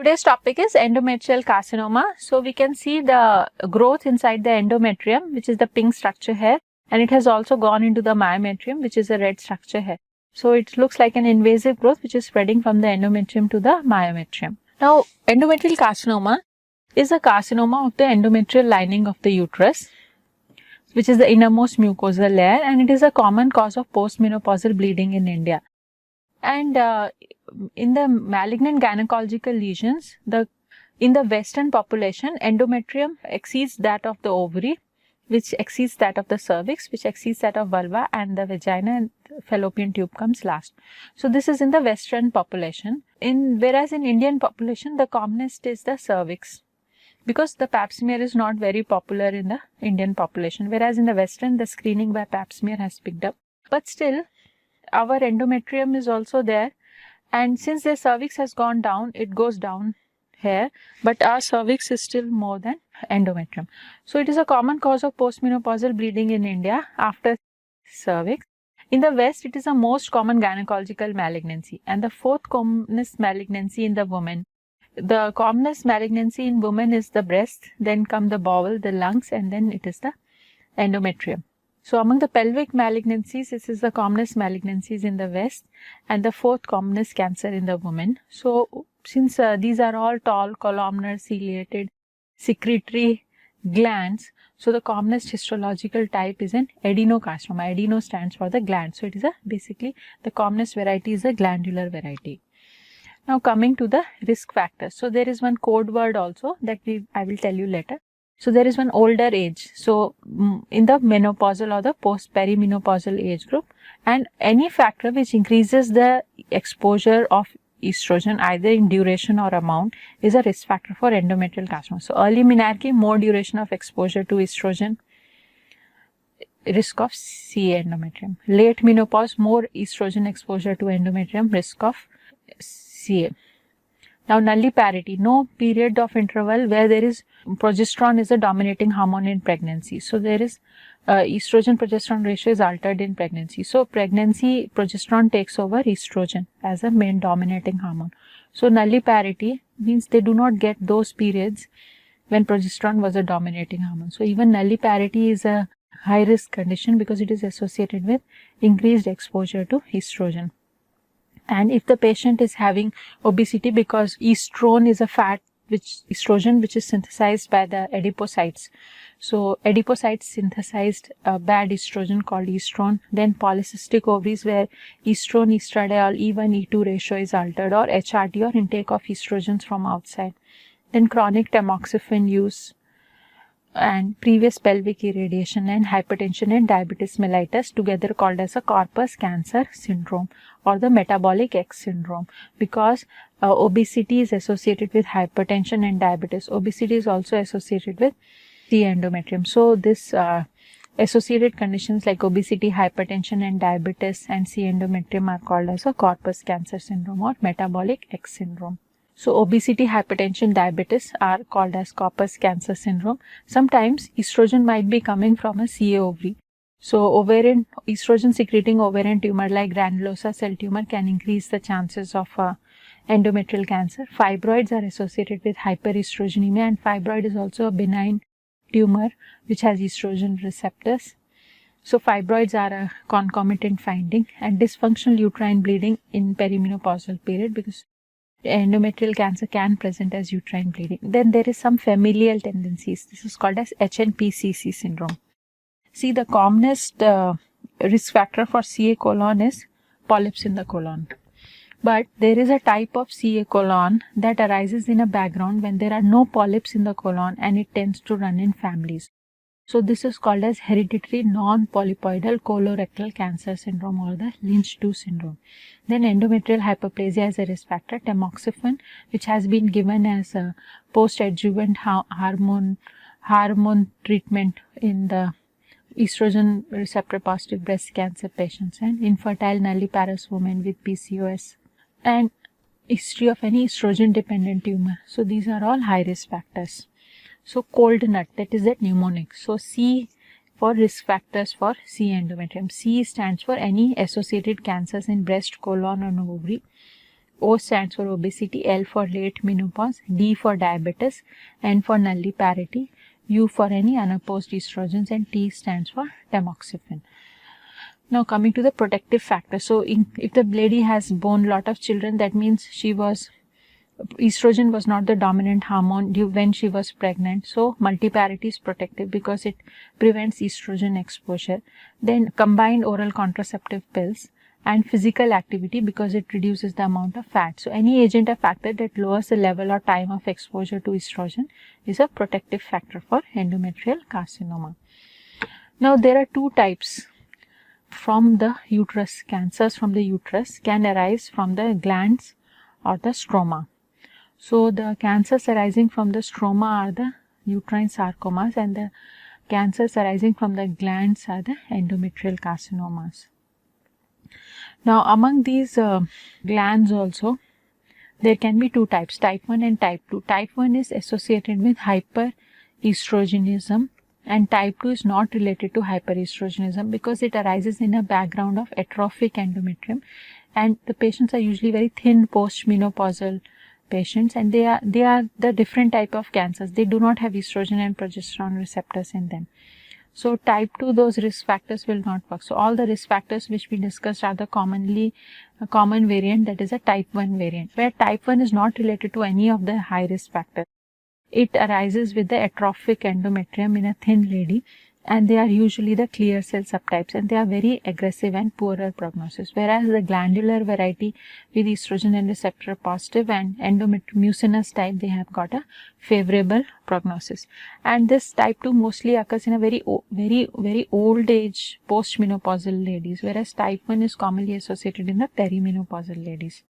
Today's topic is endometrial carcinoma. So we can see the growth inside the endometrium, which is the pink structure here, and it has also gone into the myometrium, which is a red structure here. So it looks like an invasive growth which is spreading from the endometrium to the myometrium. Now, endometrial carcinoma is a carcinoma of the endometrial lining of the uterus, which is the innermost mucosal layer, and it is a common cause of postmenopausal bleeding in India. And in the malignant gynecological lesions, in the Western population, endometrium exceeds that of the ovary, which exceeds that of the cervix, which exceeds that of vulva, and the vagina and fallopian tube comes last. So this is in the Western population. Whereas in Indian population, the commonest is the cervix, because the pap smear is not very popular in the Indian population. Whereas in the Western, the screening by pap smear has picked up. But still, our endometrium is also there, and since the cervix has gone down, it goes down here, but our cervix is still more than endometrium. So it is a common cause of postmenopausal bleeding in India after cervix. In the West, it is the most common gynecological malignancy and the fourth commonest malignancy in the woman. The commonest malignancy in women is the breast, then come the bowel, the lungs, and then it is the endometrium. So among the pelvic malignancies, this is the commonest malignancies in the West and the fourth commonest cancer in the woman. So since these are all tall, columnar, ciliated, secretory glands, so the commonest histological type is an adenocarcinoma. Adeno stands for the gland. So it is basically the commonest variety is a glandular variety. Now coming to the risk factors. So there is one code word also that I will tell you later. So there is one older age, so in the menopausal or the post-perimenopausal age group, and any factor which increases the exposure of estrogen either in duration or amount is a risk factor for endometrial carcinoma. So early menarche, more duration of exposure to estrogen, risk of CA endometrium. Late menopause, more estrogen exposure to endometrium, risk of CA. Now nulliparity, no period of interval where there is progesterone is a dominating hormone in pregnancy. So there is estrogen progesterone ratio is altered in pregnancy. So pregnancy progesterone takes over estrogen as a main dominating hormone. So nulliparity means they do not get those periods when progesterone was a dominating hormone. So even nulliparity is a high risk condition because it is associated with increased exposure to estrogen. And if the patient is having obesity, because estrone is a fat estrogen which is synthesized by the adipocytes. So adipocytes synthesized a bad estrogen called estrone. Then polycystic ovaries where estrone, estradiol, E1, E2 ratio is altered, or HRT or intake of estrogens from outside. Then chronic tamoxifen use and previous pelvic irradiation and hypertension and diabetes mellitus together called as a corpus cancer syndrome or the metabolic X syndrome, because obesity is associated with hypertension and diabetes. Obesity is also associated with C endometrium. So this associated conditions like obesity, hypertension and diabetes and C endometrium are called as a corpus cancer syndrome or metabolic X syndrome. So obesity, hypertension, diabetes are called as corpus cancer syndrome. Sometimes estrogen might be coming from a CA ovary. So ovarian estrogen secreting ovarian tumor like granulosa cell tumor can increase the chances of endometrial cancer. Fibroids are associated with hyperestrogenemia, and fibroid is also a benign tumor which has estrogen receptors. So fibroids are a concomitant finding, and dysfunctional uterine bleeding in perimenopausal period, because endometrial cancer can present as uterine bleeding. Then there is some familial tendencies. This is called as HNPCC syndrome. See, the commonest risk factor for CA colon is polyps in the colon. But there is a type of CA colon that arises in a background when there are no polyps in the colon, and it tends to run in families. So this is called as hereditary non-polypoidal colorectal cancer syndrome or the Lynch 2 syndrome. Then endometrial hyperplasia is a risk factor. Tamoxifen, which has been given as a post-adjuvant hormone treatment in the estrogen receptor positive breast cancer patients and infertile nulliparous women with PCOS and history of any estrogen dependent tumor. So these are all high risk factors. So cold nut, that is that mnemonic. So C for risk factors for C endometrium. C stands for any associated cancers in breast, colon and ovary. O stands for obesity, L for late menopause, D for diabetes, N for nulliparity, U for any unopposed estrogens, and T stands for tamoxifen. Now coming to the protective factor. So if the lady has born lot of children, that means estrogen was not the dominant hormone when she was pregnant. So multiparity is protective because it prevents estrogen exposure. Then combined oral contraceptive pills and physical activity because it reduces the amount of fat. So any agent or factor that lowers the level or time of exposure to estrogen is a protective factor for endometrial carcinoma. Now there are two types from the uterus. Cancers from the uterus can arise from the glands or the stroma. So the cancers arising from the stroma are the uterine sarcomas, and the cancers arising from the glands are the endometrial carcinomas. Now among these glands also there can be two types, type 1 and type 2. Type 1 is associated with hyperestrogenism and type 2 is not related to hyperestrogenism because it arises in a background of atrophic endometrium, and the patients are usually very thin postmenopausal patients, and they are the different type of cancers. They do not have estrogen and progesterone receptors in them. So type 2, those risk factors will not work. So all the risk factors which we discussed are the common variant, that is a type 1 variant, where type 1 is not related to any of the high risk factors. It arises with the atrophic endometrium in a thin lady, and they are usually the clear cell subtypes, and they are very aggressive and poorer prognosis. Whereas the glandular variety with estrogen and receptor positive and mucinous type, they have got a favorable prognosis. And this type 2 mostly occurs in a very old age postmenopausal ladies, whereas type 1 is commonly associated in the perimenopausal ladies.